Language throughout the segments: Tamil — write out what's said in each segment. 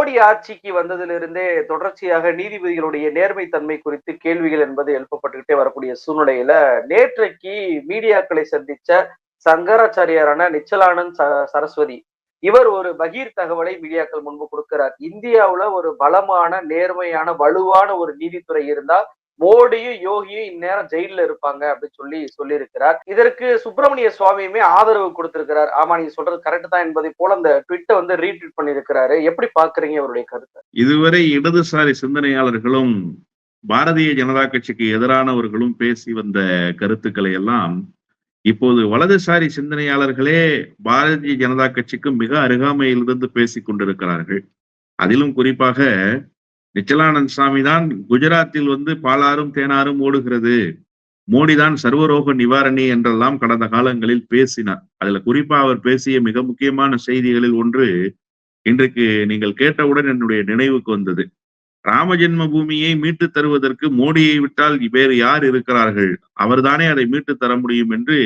மோடி ஆட்சிக்கு வந்ததிலிருந்தே தொடர்ச்சியாக நீதிபதிகளுடைய நேர்மை தன்மை குறித்து கேள்விகள் என்பது எழுப்பப்பட்டுக்கிட்டே வரக்கூடிய சூழ்நிலையில நேற்றைக்கு மீடியாக்களை சந்திச்ச சங்கராச்சாரியாரான நிச்சலானந்த் சரஸ்வதி இவர் ஒரு பகீர் தகவலை மீடியாக்கள் முன்பு கொடுக்கிறார். இந்தியாவுல ஒரு பலமான நேர்மையான வலுவான ஒரு நீதித்துறை இருந்தா மோடியும் யோகியும் இந்நேரம் ஜெயில இருப்பாங்க அப்படின்னு சொல்லியிருக்கிறார். இதற்கு சுப்பிரமணிய சுவாமியுமே ஆதரவு கொடுத்திருக்கிறார். ஆமா, நீங்க சொல்றது கரெக்ட் தான் என்பதை போல அந்த ட்விட்டை வந்து ரீட்வீட் பண்ணியிருக்கிறாரு. எப்படி பாக்குறீங்க அவருடைய கருத்தை? இதுவரை இடதுசாரி சிந்தனையாளர்களும் பாரதிய ஜனதா கட்சிக்கு எதிரானவர்களும் பேசி வந்த கருத்துக்களை எல்லாம் இப்போது வலதுசாரி சிந்தனையாளர்களே பாரதிய ஜனதா கட்சிக்கு மிக அருகாமையிலிருந்து பேசிக் கொண்டிருக்கிறார்கள். அதிலும் குறிப்பாக நிச்சலானந்த் சாமி தான் குஜராத்தில் வந்து பாலாறும் தேனாரும் ஓடுகிறது, மோடிதான் சர்வரோக நிவாரணி என்றெல்லாம் கடந்த காலங்களில் பேசினார். அதுல குறிப்பா அவர் பேசிய மிக முக்கியமான செய்திகளில் ஒன்று இன்றைக்கு நீங்கள் கேட்டவுடன் என்னுடைய நினைவுக்கு வந்தது. ராமஜென்ம பூமியை மீட்டு தருவதற்கு மோடியை விட்டால் வேறு யார் இருக்கிறார்கள், அவர்தானே அதை மீட்டு தர முடியும் என்று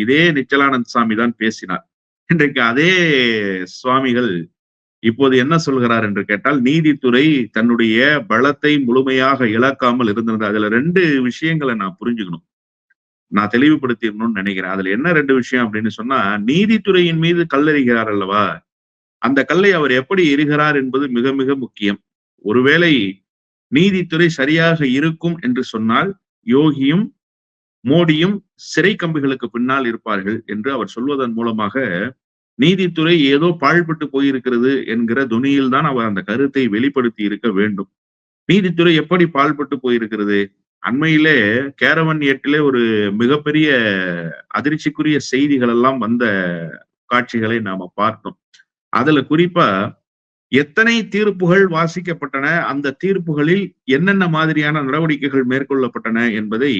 இதே நிச்சலானந்த் சாமி தான் பேசினார். இன்றைக்கு அதே சுவாமிகள் இப்போது என்ன சொல்கிறார் என்று கேட்டால், நீதித்துறை தன்னுடைய பலத்தை முழுமையாக இழக்காமல் இருந்தது. அதுல 2 விஷயங்களை நான் புரிஞ்சுக்கணும், நான் தெளிவுபடுத்திடணும்னு நினைக்கிறேன். அதுல என்ன 2 விஷயம் அப்படின்னு சொன்னா, நீதித்துறையின் மீது கல்லெறிகிறார் அல்லவா, அந்த கல்லை அவர் எப்படி எறிகிறார் என்பது மிக மிக முக்கியம். ஒருவேளை நீதித்துறை சரியாக இருக்கும் என்று சொன்னால் யோகியும் மோடியும் சிறை கம்பிகளுக்கு பின்னால் இருப்பார்கள் என்று அவர் சொல்வதன் மூலமாக நீதித்துறை ஏதோ பாழ்பட்டு போயிருக்கிறது என்கிற துணியில் தான் அவர் அந்த கருத்தை வெளிப்படுத்தி இருக்க வேண்டும். நீதித்துறை எப்படி பாழ்பட்டு போயிருக்கிறது? அண்மையிலே கேரவன் 8 ஒரு மிகப்பெரிய அதிர்ச்சிக்குரிய செய்திகள் எல்லாம் வந்த காட்சிகளை நாம பார்த்தோம். அதுல குறிப்பா எத்தனை தீர்ப்புகள் வாசிக்கப்பட்டன, அந்த தீர்ப்புகளில் என்னென்ன மாதிரியான நடவடிக்கைகள் மேற்கொள்ளப்பட்டன என்பதை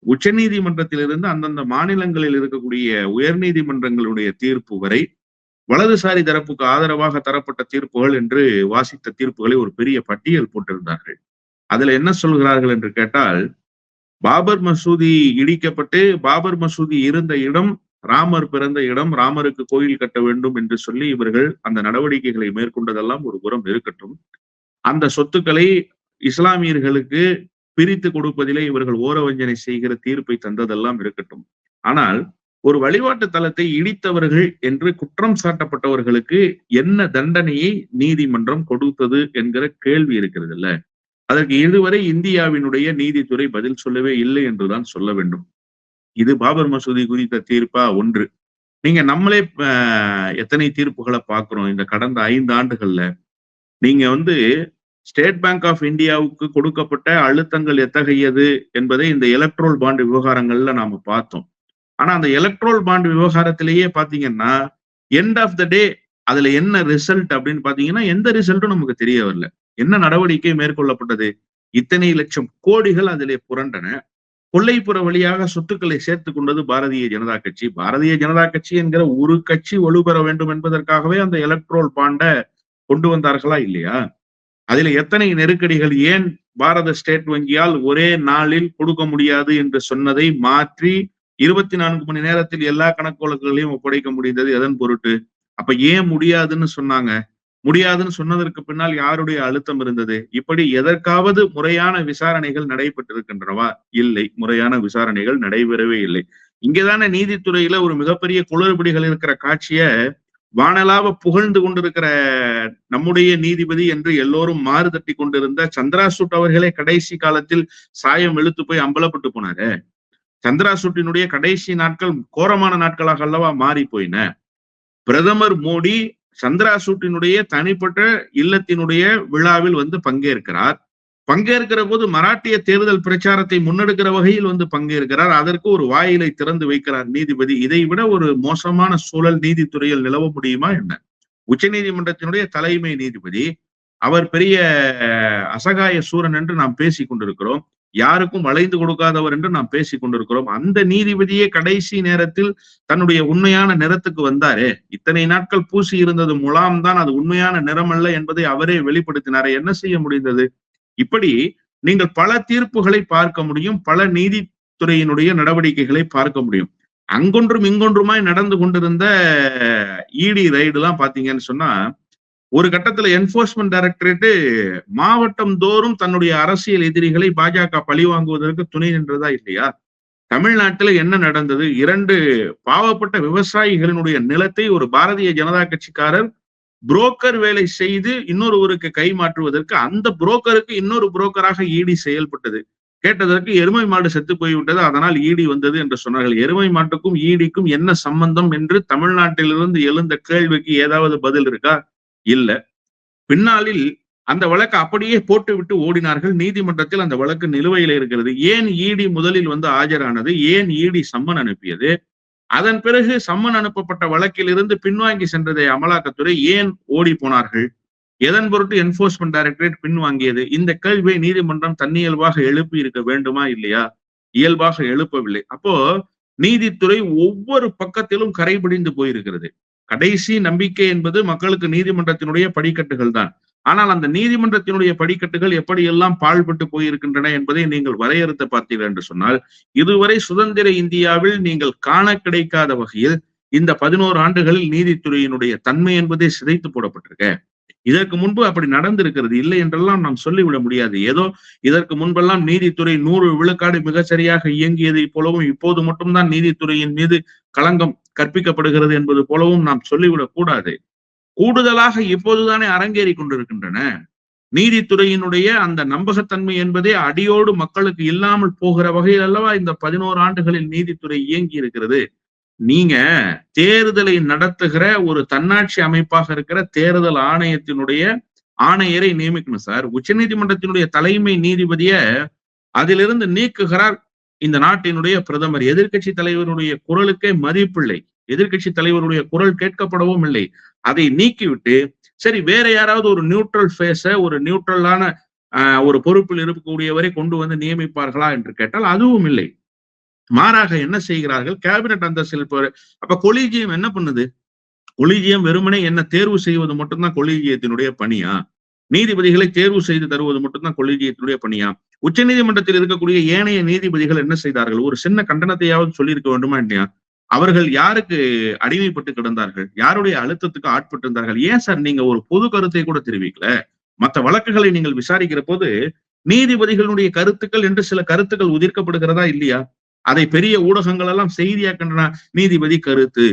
உச்ச நீதிமன்றத்திலிருந்து அந்தந்த மாநிலங்களில் இருக்கக்கூடிய உயர் நீதிமன்றங்களுடைய தீர்ப்பு வரை வலதுசாரி தரப்புக்கு ஆதரவாக தரப்பட்ட தீர்ப்புகள் என்று வாசித்த தீர்ப்புகளை ஒரு பெரிய பட்டியல் போட்டிருந்தார்கள். அதுல என்ன சொல்கிறார்கள் என்று கேட்டால், பாபர் மசூதி இடிக்கப்பட்டு பாபர் மசூதி இருந்த இடம் ராமர் பிறந்த இடம், ராமருக்கு கோயில் கட்ட வேண்டும் என்று சொல்லி இவர்கள் அந்த நடவடிக்கைகளை மேற்கொண்டதெல்லாம் ஒரு புறம் இருக்கட்டும், அந்த சொத்துக்களை இஸ்லாமியர்களுக்கு பிரித்து கொடுப்பதிலே இவர்கள் ஓரவஞ்சனை செய்கிற தீர்ப்பை தந்ததெல்லாம் இருக்கட்டும், ஆனால் ஒரு வழிபாட்டு தலத்தை இடித்தவர்கள் என்று குற்றம் சாட்டப்பட்டவர்களுக்கு என்ன தண்டனையை நீதிமன்றம் கொடுத்தது என்கிற கேள்வி இருக்கிறது இல்ல. அதற்கு இதுவரை இந்தியாவினுடைய நீதித்துறை பதில் சொல்லவே இல்லை என்றுதான் சொல்ல வேண்டும். இது பாபர் மசூதி குறித்த தீர்ப்பா ஒன்று. நீங்க நம்மளே எத்தனை தீர்ப்புகளை பார்க்கிறோம் இந்த கடந்த 5 ஆண்டுகள்ல. நீங்க வந்து ஸ்டேட் பேங்க் ஆஃப் இந்தியாவுக்கு கொடுக்கப்பட்ட அழுத்தங்கள் எத்தகையது என்பதை இந்த எலக்ட்ரோல் பாண்ட் விவகாரங்கள்ல நாம பார்த்தோம். ஆனா அந்த எலக்ட்ரோல் பாண்ட் விவகாரத்திலேயே பாத்தீங்கன்னா எண்ட் ஆஃப் த டே அதுல என்ன ரிசல்ட் அப்படின்னு பாத்தீங்கன்னா எந்த ரிசல்ட்டும் நமக்கு தெரிய வரல. என்ன நடவடிக்கை மேற்கொள்ளப்பட்டது? இத்தனை லட்சம் கோடிகள் அதிலே புரண்டன. கொள்ளைப்புற வழியாக சொத்துக்களை சேர்த்து கொண்டது பாரதிய ஜனதா கட்சி. பாரதிய ஜனதா கட்சி என்கிற ஒரு கட்சி வலுப்பெற வேண்டும் என்பதற்காகவே அந்த எலக்ட்ரோல் பாண்டை கொண்டு வந்தார்களா இல்லையா? அதுல எத்தனை நெருக்கடிகள், ஏன் பாரத ஸ்டேட் வங்கியால் ஒரே நாளில் கொடுக்க முடியாது என்று சொன்னதை மாற்றி 24 மணி நேரத்தில் எல்லா கணக்கு வழக்குகளையும் ஒப்படைக்க முடிந்தது எதன் பொருட்டு? அப்ப ஏன் முடியாதுன்னு சொன்னாங்க? முடியாதுன்னு சொன்னதற்கு பின்னால் யாருடைய அழுத்தம் இருந்தது? இப்படி எதற்காவது முறையான விசாரணைகள் நடைபெற்றிருக்கின்றனவா? இல்லை, முறையான விசாரணைகள் நடைபெறவே இல்லை. இங்கதானே நீதித்துறையில ஒரு மிகப்பெரிய குளறுபடிகள் இருக்கிற காட்சிய வானலாவ புகழ்ந்து கொண்டிருக்கிற நம்முடைய நீதிபதி என்று எல்லோரும் மாறு தட்டி கொண்டிருந்த சந்திராசூட் அவர்களே கடைசி காலத்தில் சாயம் வெளுத்து போய் அம்பலப்பட்டு போனாரு. சந்திராசூட்டினுடைய கடைசி நாட்கள் கோரமான நாட்களாக அல்லவா மாறி போயின. பிரதமர் மோடி சந்திராசூட்டினுடைய தனிப்பட்ட இல்லத்தினுடைய விழாவில் வந்து பங்கேற்கிறார். பங்கேற்கிற போது மராட்டிய தேர்தல் பிரச்சாரத்தை முன்னெடுக்கிற வகையில் வந்து பங்கேற்கிறார். அதற்கு ஒரு வாயிலை திறந்து வைக்கிறார் நீதிபதி. இதை விட ஒரு மோசமான சூழல் நீதித்துறையில் நிலவ முடியுமா என்ன? உச்ச நீதிமன்றத்தினுடைய தலைமை நீதிபதி அவர் பெரிய அசகாய சூரன் என்று நாம் பேசிக் கொண்டிருக்கிறோம். யாருக்கும் வளைந்து கொடுக்காதவர் என்று நாம் பேசிக் கொண்டிருக்கிறோம். அந்த நீதிபதியே கடைசி நேரத்தில் தன்னுடைய உண்மையான நிறத்துக்கு வந்தாரே. இத்தனை நாட்கள் பூசி இருந்தது முலாம் தான், அது உண்மையான நிறம் அல்ல என்பதை அவரே வெளிப்படுத்தினாரே. என்ன செய்ய முடிந்தது? இப்படி நீங்கள் பல தீர்ப்புகளை பார்க்க முடியும், பல நீதித்துறையினுடைய நடவடிக்கைகளை பார்க்க முடியும். அங்கொன்றும் இங்கொன்றுமாய் நடந்து கொண்டிருந்த இடி ரைடு எல்லாம் பாத்தீங்கன்னு சொன்னா ஒரு கட்டத்துல என்போர்ஸ்மெண்ட் டைரக்டரேட் மாவட்டம் தோறும் தன்னுடைய அரசியல் எதிரிகளை பாஜக பழி வாங்குவதற்கு துணை நின்றதா இல்லையா? தமிழ்நாட்டில் என்ன நடந்தது? 2 பாவப்பட்ட விவசாயிகளினுடைய நிலத்தை ஒரு பாரதிய ஜனதா கட்சிக்காரர் புரோக்கர் வேலை செய்து இன்னொருவருக்கு கை மாற்றுவதற்கு அந்த புரோக்கருக்கு இன்னொரு புரோக்கராக ஈடி செயல்பட்டது. கேட்டதற்கு எருமை மாடு செத்து போய்விட்டது, அதனால் ஈடி வந்தது என்று சொன்னார்கள். எருமை மாட்டுக்கும் ஈடிக்கும் என்ன சம்பந்தம் என்று தமிழ்நாட்டிலிருந்து எழுந்த கேள்விக்கு ஏதாவது பதில் இருக்கா? இல்ல. பின்னாளில் அந்த வழக்கு அப்படியே போட்டுவிட்டு ஓடினார்கள். நீதிமன்றத்தில் அந்த வழக்கு நிலுவையில் இருக்கிறது. ஏன் ஈடி முதலில் வந்து ஆஜரானது? ஏன் ஈடி சம்மன் அனுப்பியது? அதன் பிறகு சம்மன் அனுப்பப்பட்ட வழக்கில் இருந்து பின்வாங்கி சென்றதை அமலாக்கத்துறை ஏன் ஓடி போனார்கள்? எதன் பொருட்டு என்போர்ஸ்மெண்ட் டைரக்டரேட் பின்வாங்கியது? இந்த கேள்வியை நீதிமன்றம் தன்னியல்பாக எழுப்பி இருக்க வேண்டுமா இல்லையா? இயல்பாக எழுப்பவில்லை. அப்போ நீதித்துறை ஒவ்வொரு பக்கத்திலும் கரைபிடிந்து போயிருக்கிறது. கடைசி நம்பிக்கை என்பது மக்களுக்கு நீதிமன்றத்தினுடைய படிக்கட்டுகள் தான். ஆனால் அந்த நீதிமன்றத்தினுடைய படிக்கட்டுகள் எப்படியெல்லாம் பாழ்பட்டு போயிருக்கின்றன என்பதை நீங்கள் வரையறுத்து பார்த்தீர்கள் என்று சொன்னால், இதுவரை சுதந்திர இந்தியாவில் நீங்கள் காண கிடைக்காத வகையில் இந்த 11 ஆண்டுகளில் நீதித்துறையினுடைய தன்மை என்பதே சிதைத்து போடப்பட்டிருக்க. இதற்கு முன்பு அப்படி நடந்திருக்கிறது, இல்லை என்றெல்லாம் நாம் சொல்லிவிட முடியாது. ஏதோ இதற்கு முன்பெல்லாம் நீதித்துறை 100 விழுக்காடு மிகச்சரியாக இயங்கியதை போலவும் இப்போது மட்டும்தான் நீதித்துறையின் மீது களங்கம் கற்பிக்கப்படுகிறது என்பது போலவும் நாம் சொல்லிவிடக் கூடாது. கூடுதலாக இப்போதுதானே அரங்கேறி கொண்டிருக்கின்றன. நீதித்துறையினுடைய அந்த நம்பகத்தன்மை என்பதே அடியோடு மக்களுக்கு இல்லாமல் போகிற வகையில் அல்லவா இந்த 11 ஆண்டுகளில் நீதித்துறை இயங்கி இருக்கிறது. நீங்க தேர்தலை நடத்துகிற ஒரு தன்னாட்சி அமைப்பாக இருக்கிற தேர்தல் ஆணையத்தினுடைய ஆணையரை நியமிக்கணும் சார். உச்சநீதிமன்றத்தினுடைய தலைமை நீதிபதிய அதிலிருந்து நீக்குகிறார் இந்த நாட்டினுடைய பிரதமர். எதிர்கட்சி தலைவருடைய குரலுக்கே மதிப்பில்லை. எதிர்கட்சி தலைவருடைய குரல் கேட்கப்படவும் இல்லை. அதை நீக்கிவிட்டு சரி வேற யாராவது ஒரு நியூட்ரல் ஃபேஸ, ஒரு நியூட்ரலான ஒரு பொறுப்பில் இருக்கக்கூடியவரை கொண்டு வந்து நியமிப்பார்களா என்று கேட்டால் அதுவும் இல்லை. மாறாக என்ன செய்கிறார்கள்? கேபினட் அந்தஸ்தில் அப்ப கொலீஜியம் என்ன பண்ணுது? கொலீஜியம் வெறுமனே என்ன தேர்வு செய்வது மட்டும்தான் கொலீஜியத்தினுடைய பணியா? நீதிபதிகளை தேர்வு செய்து தருவது மட்டும்தான் கொலீஜியத்தினுடைய பணியா? உச்ச நீதிமன்றத்தில் இருக்கக்கூடிய ஏனைய நீதிபதிகள் என்ன செய்தார்கள்? ஒரு சின்ன கண்டனத்தையாவது சொல்லியிருக்க வேண்டுமா இல்லையா? அவர்கள் யாருக்கு அடிமைப்பட்டு கிடந்தார்கள்? யாருடைய அழுத்தத்துக்கு ஆட்பட்டிருந்தார்கள்? ஏன் சார் நீங்க ஒரு பொது கருத்தை கூட தெரிவிக்கல? மற்ற வழக்குகளை நீங்கள் விசாரிக்கிற போது நீதிபதிகளுடைய கருத்துக்கள் என்று சில கருத்துக்கள் உதிர்க்கப்படுகிறதா இல்லையா? அதை பெரிய ஊடகங்கள் எல்லாம் செய்தியாக்கின்றன. நீதிபதி கருத்து,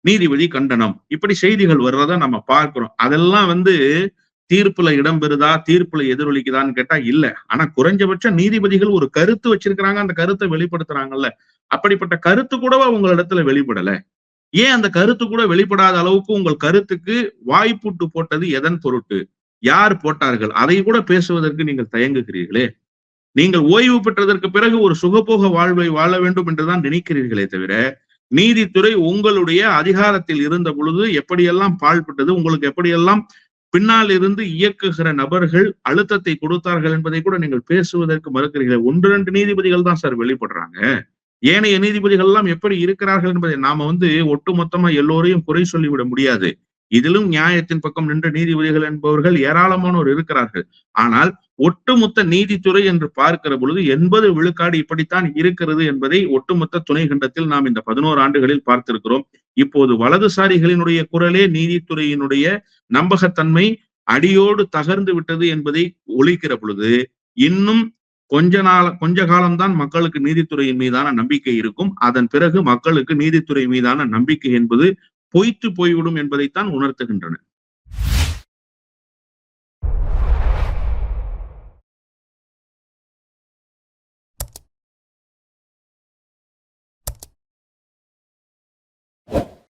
நீதிபதி கண்டனம், இப்படி செய்திகள் வர்றதா நம்ம பார்க்கிறோம். அதெல்லாம் தீர்ப்புல இடம்பெறுதா, தீர்ப்புல எதிரொலிக்குதான்னு கேட்டா இல்ல. ஆனா குறைஞ்சபட்சம் நீதிபதிகள் ஒரு கருத்து வச்சிருக்கிறாங்க, அந்த கருத்தை வெளிப்படுத்துறாங்கல்ல. அப்படிப்பட்ட கருத்து கூடவா உங்களிடத்துல வெளிப்படல? ஏன் அந்த கருத்து கூட வெளிப்படாத அளவுக்கு உங்கள் கருத்துக்கு வாய்ப்பூட்டு போட்டது எதன் பொருட்டு? யார் போட்டார்கள்? அதை கூட பேசுவதற்கு நீங்கள் தயங்குகிறீர்களே. நீங்கள் ஓய்வு பெற்றதற்கு பிறகு ஒரு சுகபோக வாழ்வை வாழ வேண்டும் என்றுதான் நினைக்கிறீர்களே தவிர, நீதித்துறை உங்களுடைய அதிகாரத்தில் இருந்த பொழுது எப்படியெல்லாம் பாழ்பட்டது, உங்களுக்கு எப்படியெல்லாம் பின்னால் இருந்து இயக்குகிற நபர்கள் அழுத்தத்தை கொடுத்தார்கள் என்பதை கூட நீங்கள் பேசுவதற்கு மறுக்கிறீர்கள். 1-2 நீதிபதிகள் தான் சார் வெளிப்படுறாங்க. ஏனைய நீதிபதிகள் எல்லாம் எப்படி இருக்கிறார்கள் என்பதை நாம ஒட்டுமொத்தமா எல்லோரையும் குறை சொல்லிவிட முடியாது. இதிலும் நியாயத்தின் பக்கம் நின்ற நீதிபதிகள் என்பவர்கள் ஏராளமானோர் இருக்கிறார்கள். ஆனால் ஒட்டுமொத்த நீதித்துறை என்று பார்க்கிற பொழுது 80 விழுக்காடு இப்படித்தான் இருக்கிறது என்பதை ஒட்டுமொத்த துணை கண்டத்தில் நாம் இந்த 11 ஆண்டுகளில் பார்த்திருக்கிறோம். இப்போது வலதுசாரிகளினுடைய குரலே நீதித்துறையினுடைய நம்பகத்தன்மை அடியோடு தகர்ந்து விட்டது என்பதை ஒலிக்கிற பொழுது இன்னும் கொஞ்ச காலம்தான் மக்களுக்கு நீதித்துறையின் மீதான நம்பிக்கை இருக்கும். அதன் பிறகு மக்களுக்கு நீதித்துறை மீதான நம்பிக்கை என்பது பொய்த்து போய்விடும் என்பதைத்தான் உணர்த்துகின்றன.